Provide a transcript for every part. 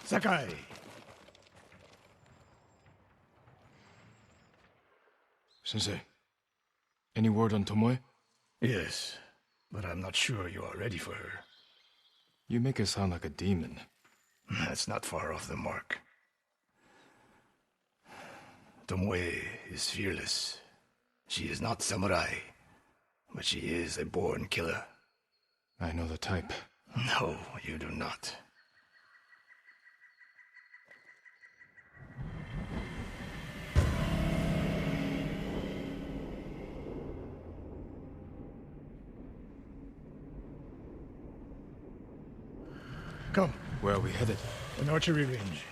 Sakai! Sensei, any word on Tomoe? Yes, but I'm not sure you are ready for her. You make her sound like a demon. That's not far off the mark. Tomoe is fearless. She is not samurai, but she is a born killer. I know the type. No, you do not. Come. Where are we headed? An archery range.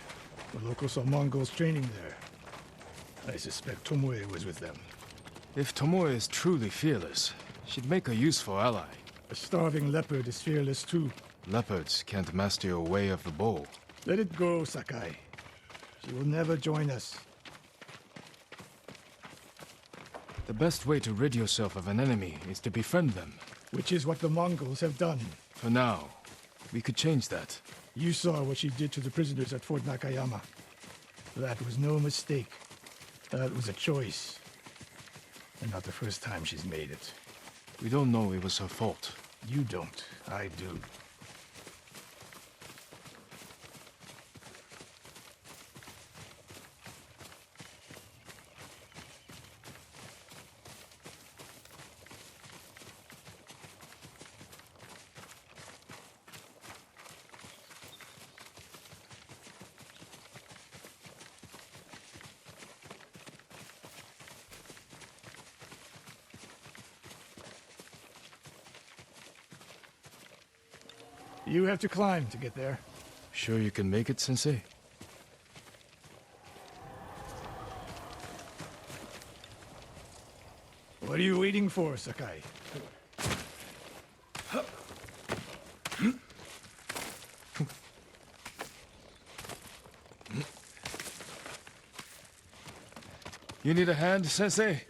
The locals saw Mongols training there. I suspect Tomoe was with them. If Tomoe is truly fearless, she'd make a useful ally. A starving leopard is fearless too. Leopards can't master your way of the bow. Let it go, Sakai. She will never join us. The best way to rid yourself of an enemy is to befriend them. Which is what the Mongols have done. For now, we could change that. You saw what she did to the prisoners at Fort Nakayama. That was no mistake. That was a choice. And not the first time she's made it. We don't know it was her fault. You don't. I do. You have to climb to get there. Sure you can make it, Sensei? What are you waiting for, Sakai? You need a hand, Sensei?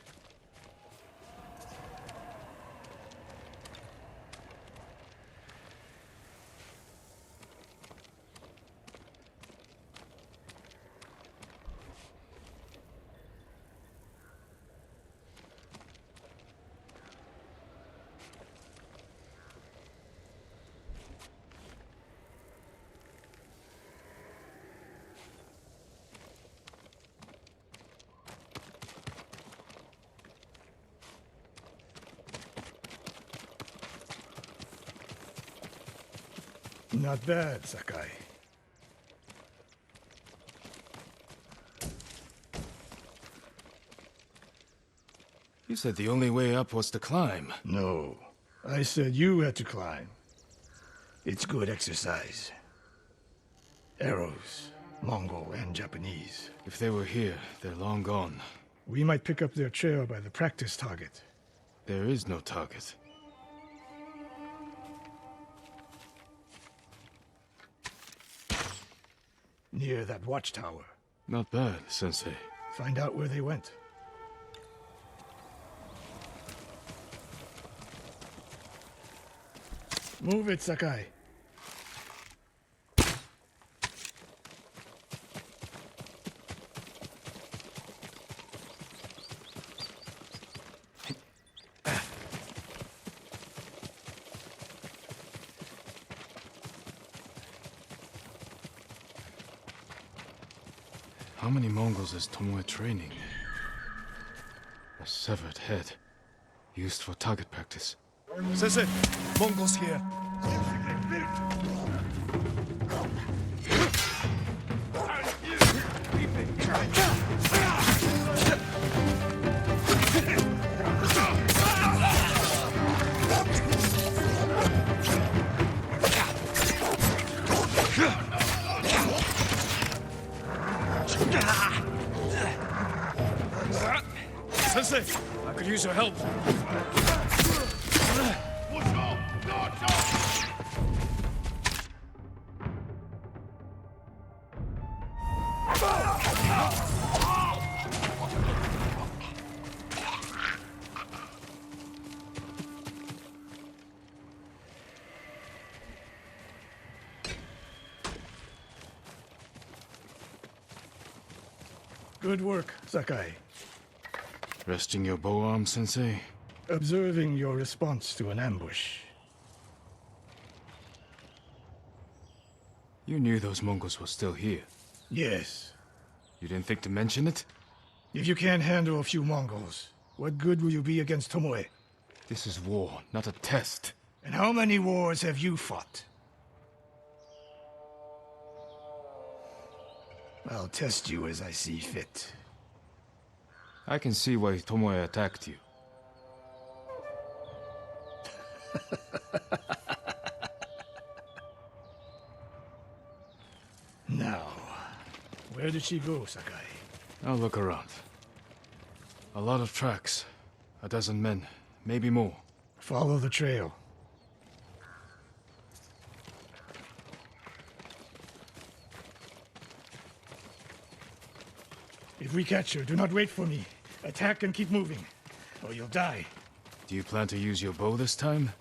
Not bad, Sakai. You said the only way up was to climb. No. I said you had to climb. It's good exercise. Arrows, Mongol and Japanese. If they were here, they're long gone. We might pick up their trail by the practice target. There is no target. Near that watchtower. Not bad, Sensei. Find out where they went. Move it, Sakai. How many Mongols is Tomoe training? A severed head, used for target practice. Sensei, Mongols here. Sensei, I could use your help. Good work, Sakai. Resting your bow arm, Sensei? Observing your response to an ambush. You knew those Mongols were still here. Yes. You didn't think to mention it? If you can't handle a few Mongols, what good will you be against Tomoe? This is war, not a test. And how many wars have you fought? I'll test you as I see fit. I can see why Tomoe attacked you. Now, where did she go, Sakai? I'll look around. A lot of tracks. A dozen men, maybe more. Follow the trail. If we catch her, do not wait for me. Attack and keep moving, or you'll die. Do you plan to use your bow this time?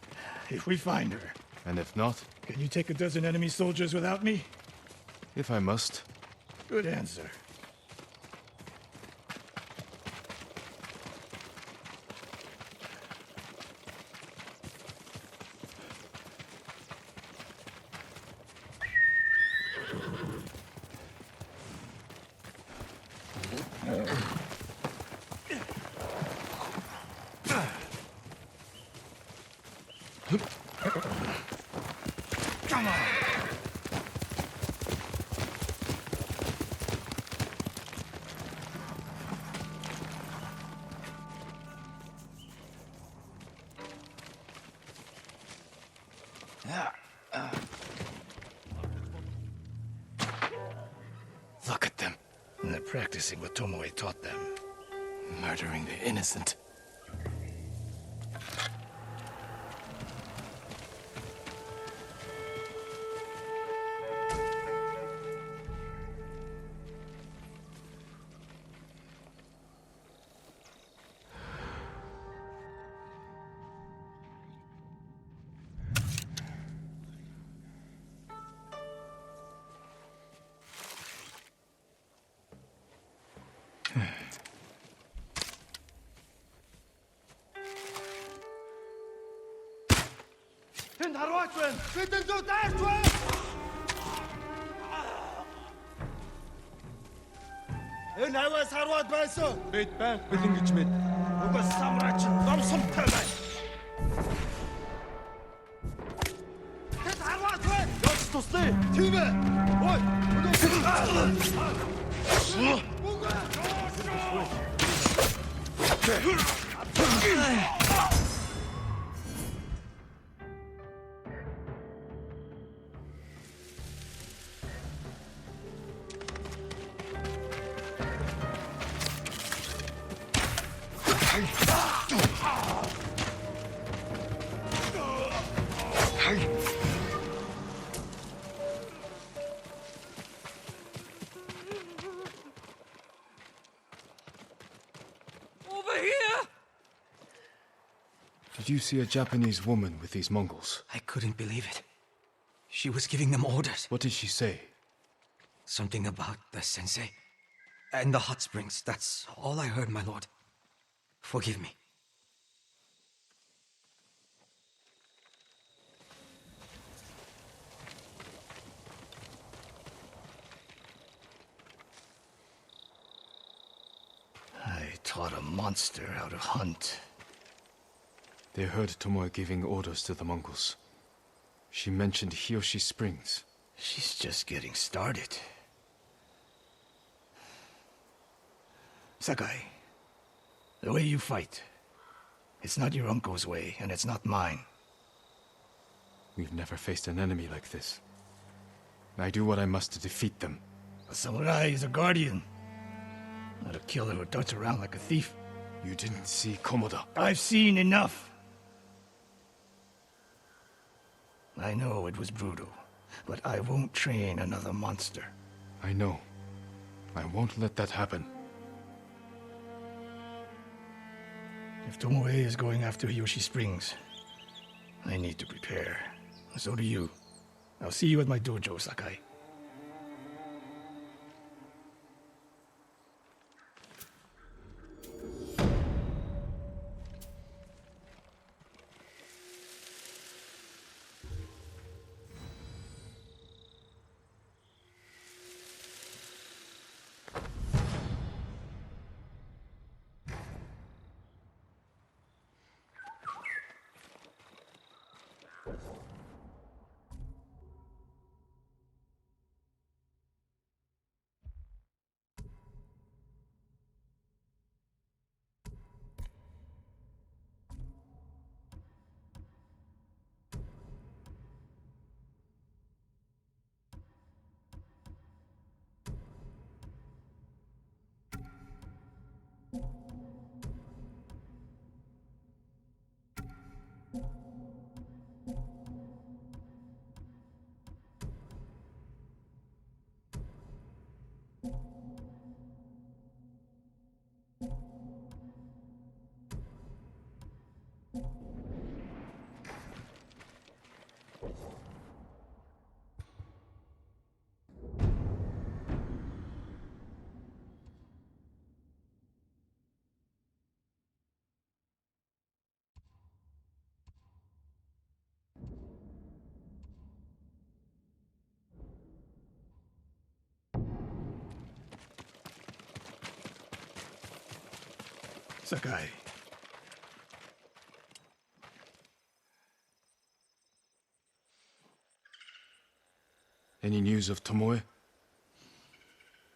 If we find her. And if not? Can you take a dozen enemy soldiers without me? If I must. Good answer. Come on! Look at them. They're practicing what Tomoe taught them. Murdering the innocent. Энэ аваас харваад байсан. Бид банк бэлэн гэж мэд. Угаас самраач ном сумтай байна. Тэд харваад байна. Ёс туслая. Тийм ээ. Ой. Over here! Did you see a Japanese woman with these Mongols? I couldn't believe it. She was giving them orders. What did she say? Something about the sensei and the hot springs. That's all I heard, my lord. Forgive me. I taught a monster how to hunt. They heard Tomoe giving orders to the Mongols. She mentioned Hiyoshi Springs. She's just getting started. Sakai, the way you fight, it's not your uncle's way, and it's not mine. We've never faced an enemy like this. I do what I must to defeat them. A samurai is a guardian, not a killer who darts around like a thief. You didn't see Komoda. I've seen enough. I know it was brutal, but I won't train another monster. I know. I won't let that happen. If Tomoe is going after Hiyoshi Springs, I need to prepare. So do you. I'll see you at my dojo, Sakai. Sakai. Any news of Tomoe?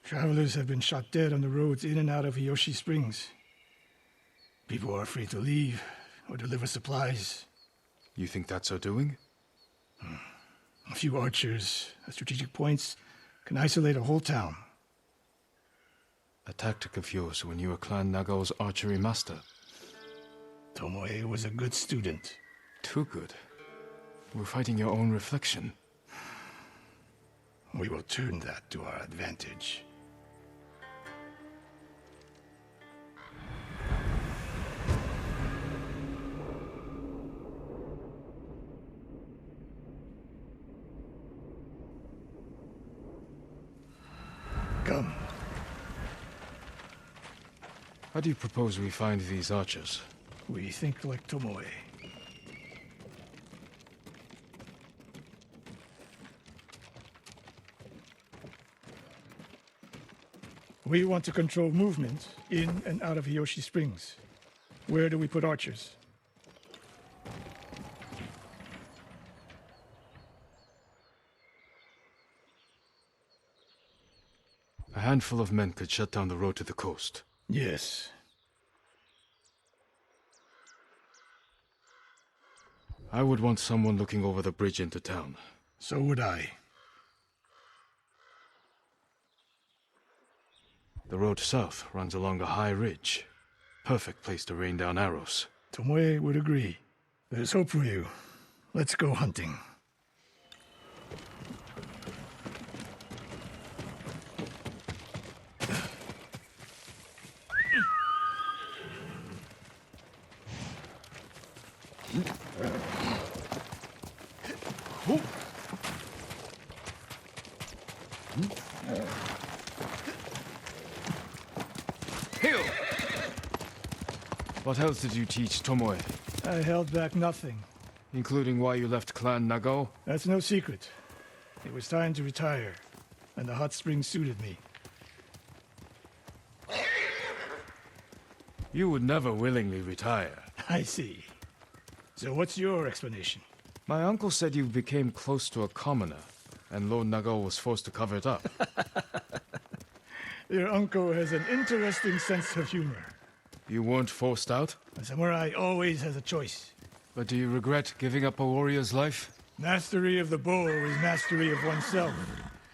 Travelers have been shot dead on the roads in and out of Hiyoshi Springs. People are afraid to leave or deliver supplies. You think that's her doing? A few archers at strategic points can isolate a whole town. A tactic of yours when you were Clan Nagao's archery master. Tomoe was a good student. Too good. We're fighting your own reflection. We will turn that to our advantage. Come. How do you propose we find these archers? We think like Tomoe. We want to control movement in and out of Hiyoshi Springs. Where do we put archers? A handful of men could shut down the road to the coast. Yes. I would want someone looking over the bridge into town. So would I. The road south runs along a high ridge. Perfect place to rain down arrows. Tomoe would agree. There's hope for you. Let's go hunting. Hail! What else did you teach Tomoe? I held back nothing. Including why you left Clan Nagao? That's no secret. It was time to retire, and the hot springs suited me. You would never willingly retire. I see. So what's your explanation? My uncle said you became close to a commoner, and Lord Nagao was forced to cover it up. Your uncle has an interesting sense of humor. You weren't forced out? A samurai always has a choice. But do you regret giving up a warrior's life? Mastery of the bow is mastery of oneself.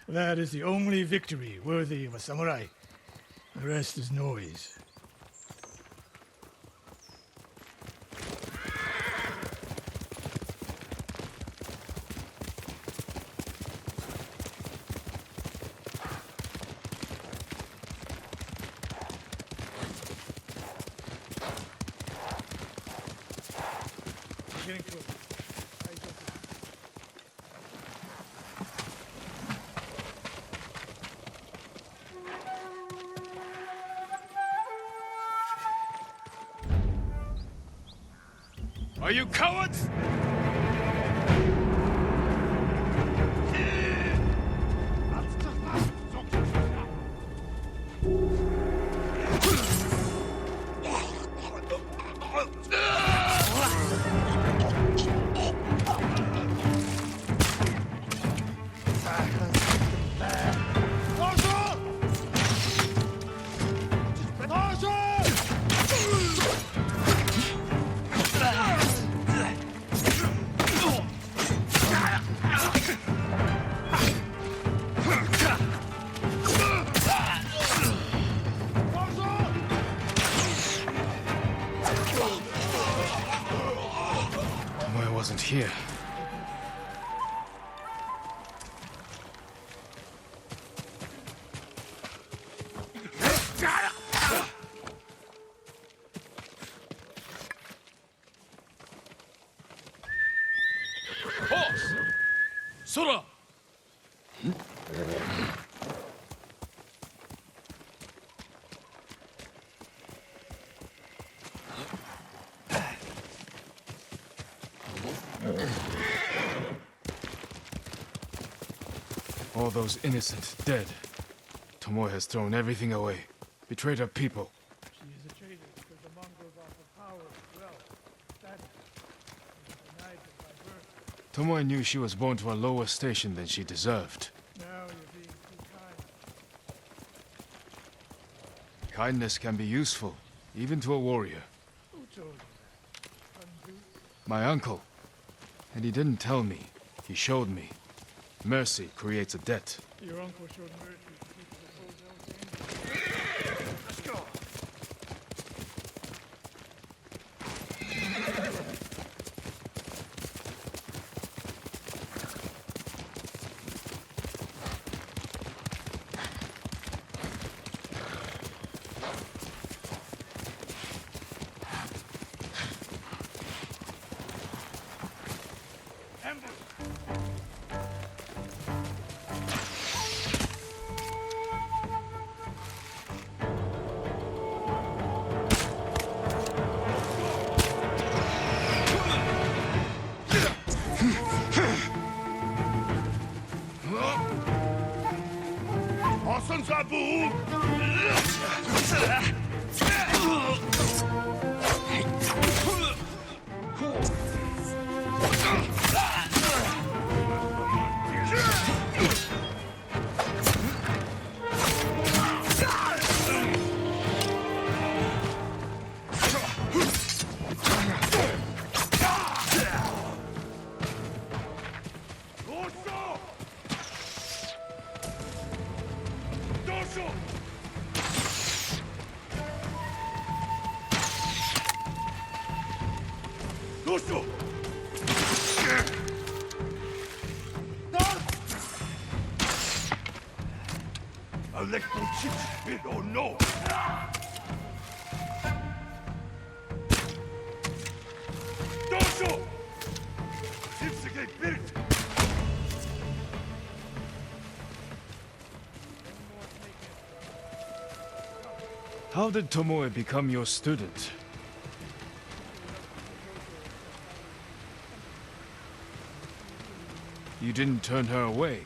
That is the only victory worthy of a samurai. The rest is noise. Getting close. Are you cowards? I wasn't here. Horse! Sora! All those innocent dead. Tomoe has thrown everything away. Betrayed her people. She is a traitor because the monks Tomoe knew she was born to a lower station than she deserved. Now you're being too kind. Kindness can be useful, even to a warrior. Who told you that? Undo? My uncle. And he didn't tell me. He showed me. Mercy creates a debt. Your uncle showed mercy to people that owed no danger. Let's go. How did Tomoe become your student? You didn't turn her away.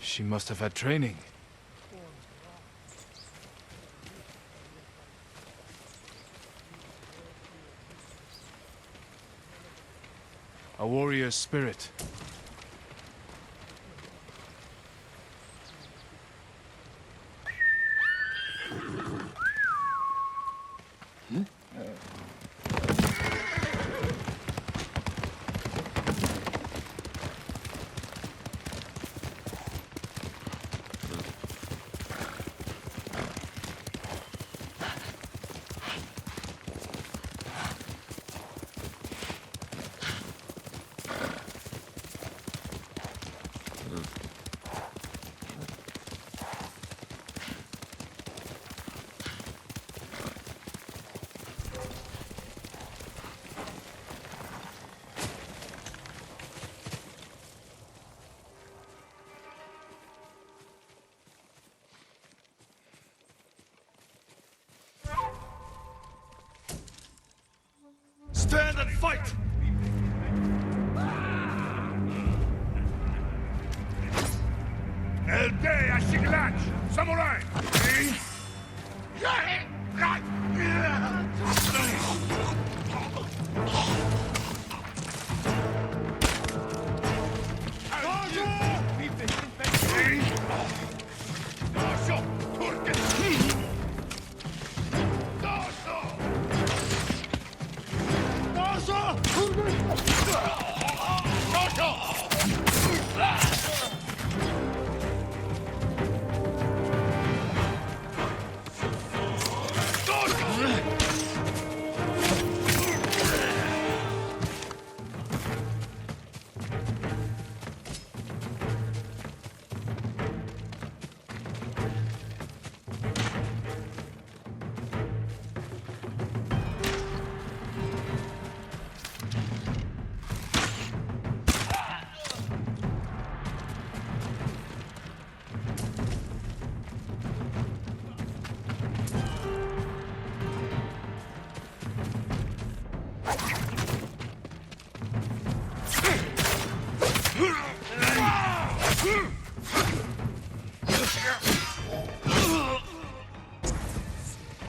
She must have had training. A warrior's spirit. Stand and fight! El Day Ashiglach! Samurai!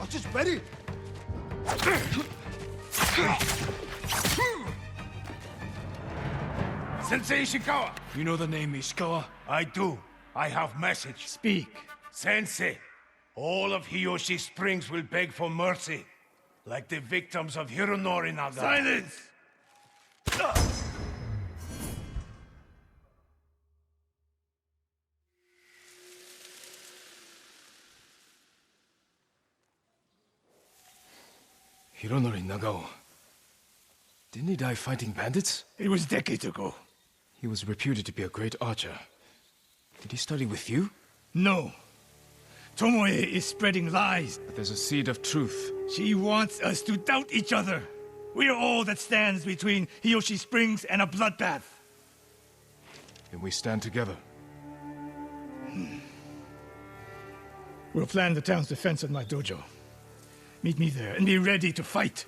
Just ready. Sensei Ishikawa! You know the name Ishikawa? I do. I have message. Speak. Sensei, all of Hiyoshi Springs will beg for mercy, like the victims of Hironori Naga. Silence! Hironori Nagao. Didn't he die fighting bandits? It was decades ago. He was reputed to be a great archer. Did he study with you? No. Tomoe is spreading lies. But there's a seed of truth. She wants us to doubt each other. We are all that stands between Hiyoshi Springs and a bloodbath. Then we stand together. We'll plan the town's defense at my dojo. Meet me there and be ready to fight.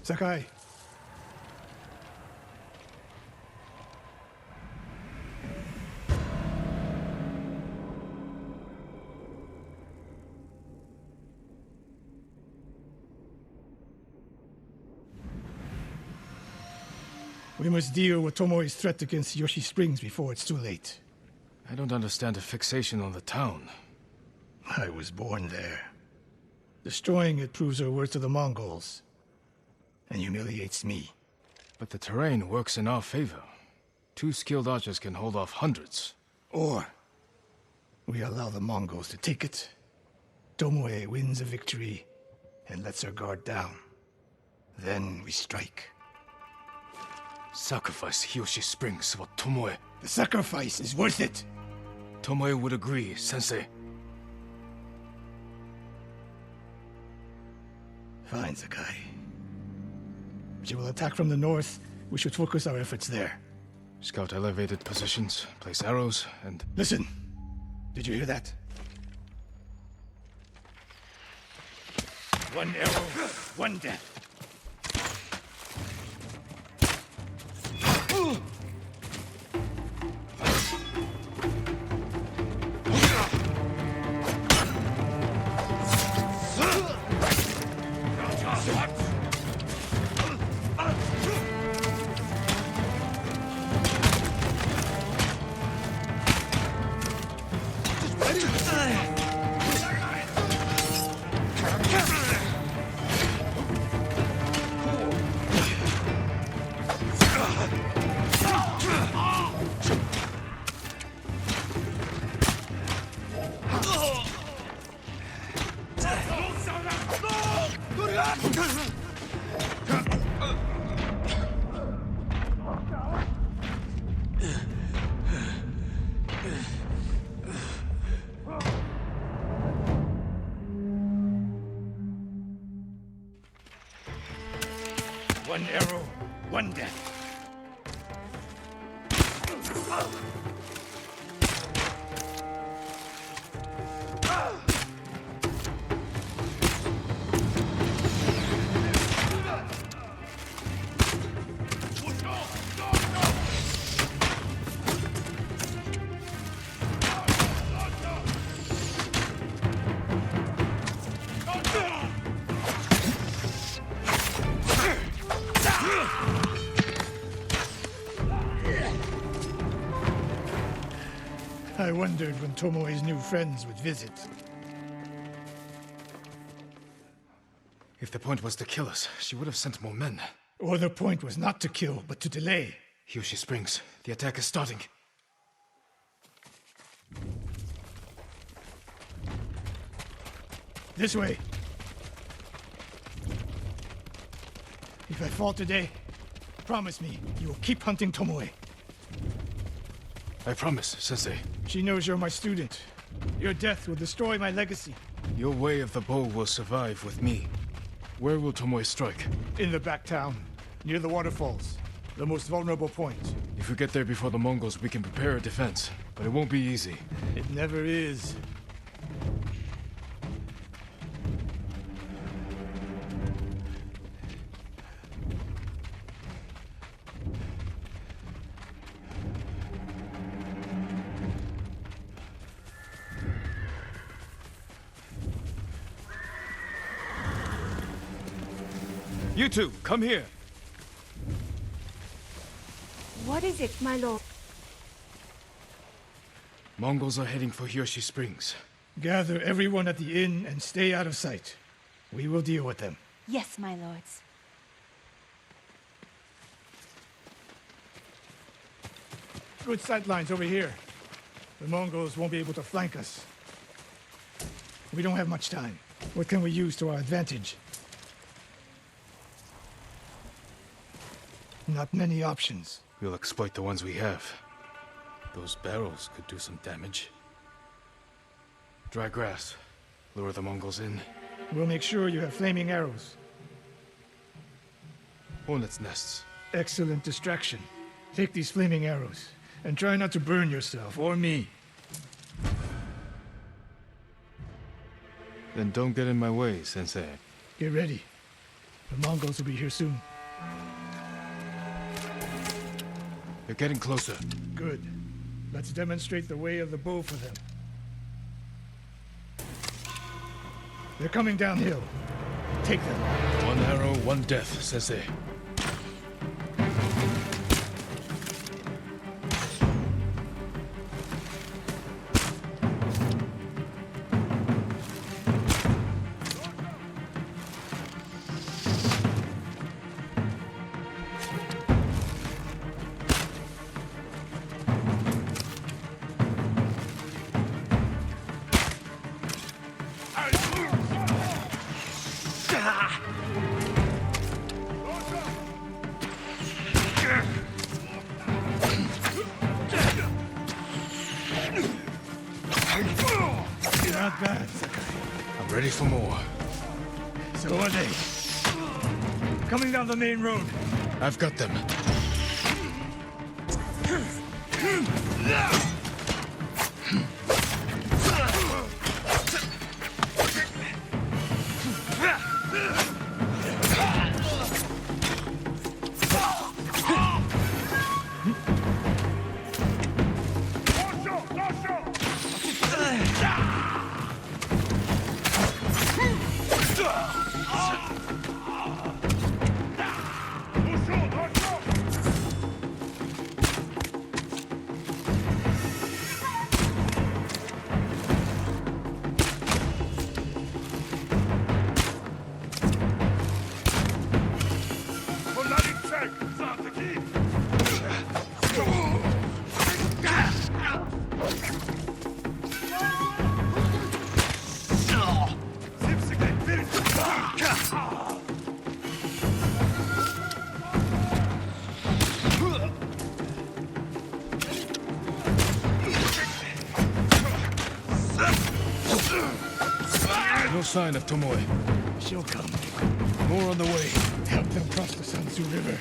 Sakai. We must deal with Tomoe's threat against Yoshi Springs before it's too late. I don't understand the fixation on the town. I was born there. Destroying it proves her worth to the Mongols. And humiliates me. But the terrain works in our favor. 2 skilled archers can hold off hundreds. Or we allow the Mongols to take it. Tomoe wins a victory and lets her guard down. Then we strike. Sacrifice Hiyoshi Springs for Tomoe. The sacrifice is worth it. Tomoe would agree, Sensei. Fine, Sakai. She will attack from the north. We should focus our efforts there. Scout elevated positions, place arrows, and... Listen. Did you hear that? 1 arrow, 1 death. One arrow, one death. I wondered when Tomoe's new friends would visit. If the point was to kill us, she would have sent more men. Or the point was not to kill, but to delay. Hiyoshi Springs. The attack is starting. This way. If I fall today, promise me you will keep hunting Tomoe. I promise, Sensei. She knows you're my student. Your death will destroy my legacy. Your way of the bow will survive with me. Where will Tomoe strike? In the back town, near the waterfalls. The most vulnerable point. If we get there before the Mongols, we can prepare a defense. But it won't be easy. It never is. You two, come here. What is it, my lord? Mongols are heading for Hiyoshi Springs. Gather everyone at the inn and stay out of sight. We will deal with them. Yes, my lords. Good sight lines over here. The Mongols won't be able to flank us. We don't have much time. What can we use to our advantage? Not many options. We'll exploit the ones we have. Those barrels could do some damage. Dry grass. Lure the Mongols in. We'll make sure you have flaming arrows. Hornets' nests. Excellent distraction. Take these flaming arrows, and try not to burn yourself or me. Then don't get in my way, Sensei. Get ready. The Mongols will be here soon. They're getting closer. Good. Let's demonstrate the way of the bow for them. They're coming downhill. Take them. One arrow, one death, Sensei. Not bad, Sakai. I'm ready for more. So are they. Coming down the main road. I've got them. No sign of Tomoe. She'll come. More on the way. Help them cross the Sansu River.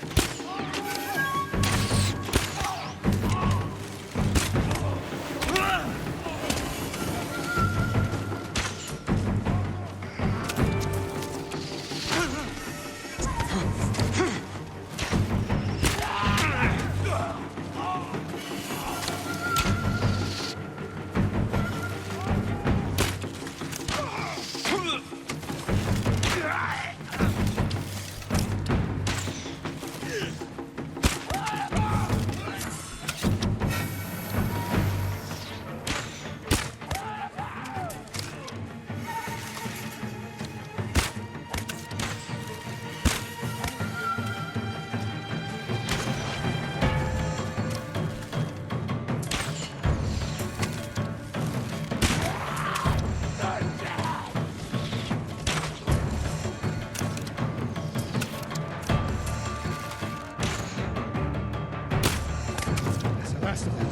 That's the last of them.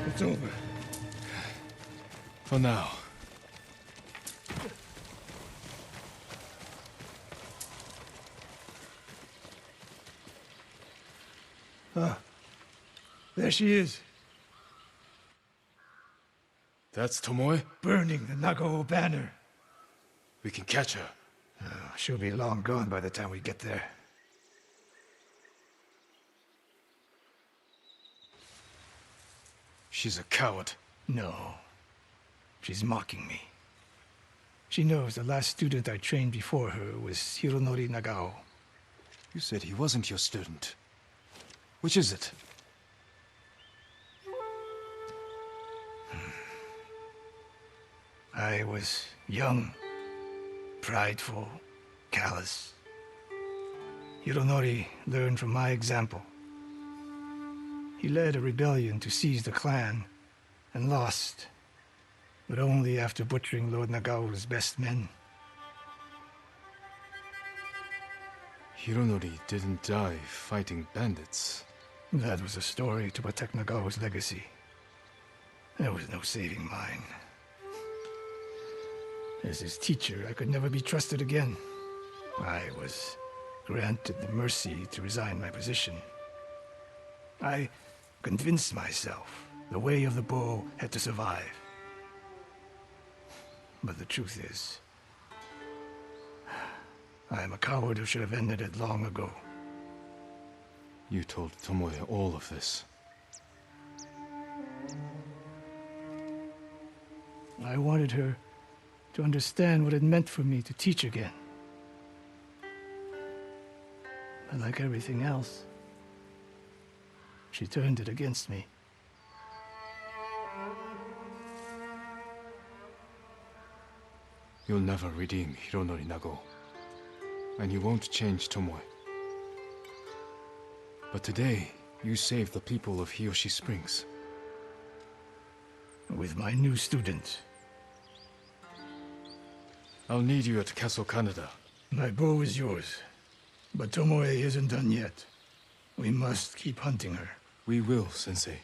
It's over. For now. There she is, That's Tomoe? burning the Nagao banner. We can catch her. She'll be long gone by the time we get there. She's a coward. No. She's mocking me. She knows the last student I trained before her was Hironori Nagao. You said he wasn't your student. Which is it? I was young, prideful, callous. Hironori learned from my example. He led a rebellion to seize the clan, and lost, but only after butchering Lord Nagao's best men. Hironori didn't die fighting bandits. That was a story to protect Nagao's legacy. There was no saving mine. As his teacher, I could never be trusted again. I was granted the mercy to resign my position. I convinced myself the way of the bow had to survive. But the truth is, I am a coward who should have ended it long ago. You told Tomoe all of this. I wanted her to understand what it meant for me to teach again. But like everything else, she turned it against me. You'll never redeem Hironori Nagao. And you won't change Tomoe. But today, you saved the people of Hiyoshi Springs. With my new student. I'll need you at Castle Kaneda. My bow is yours. But Tomoe isn't done yet. We must keep hunting her. We will, Sensei.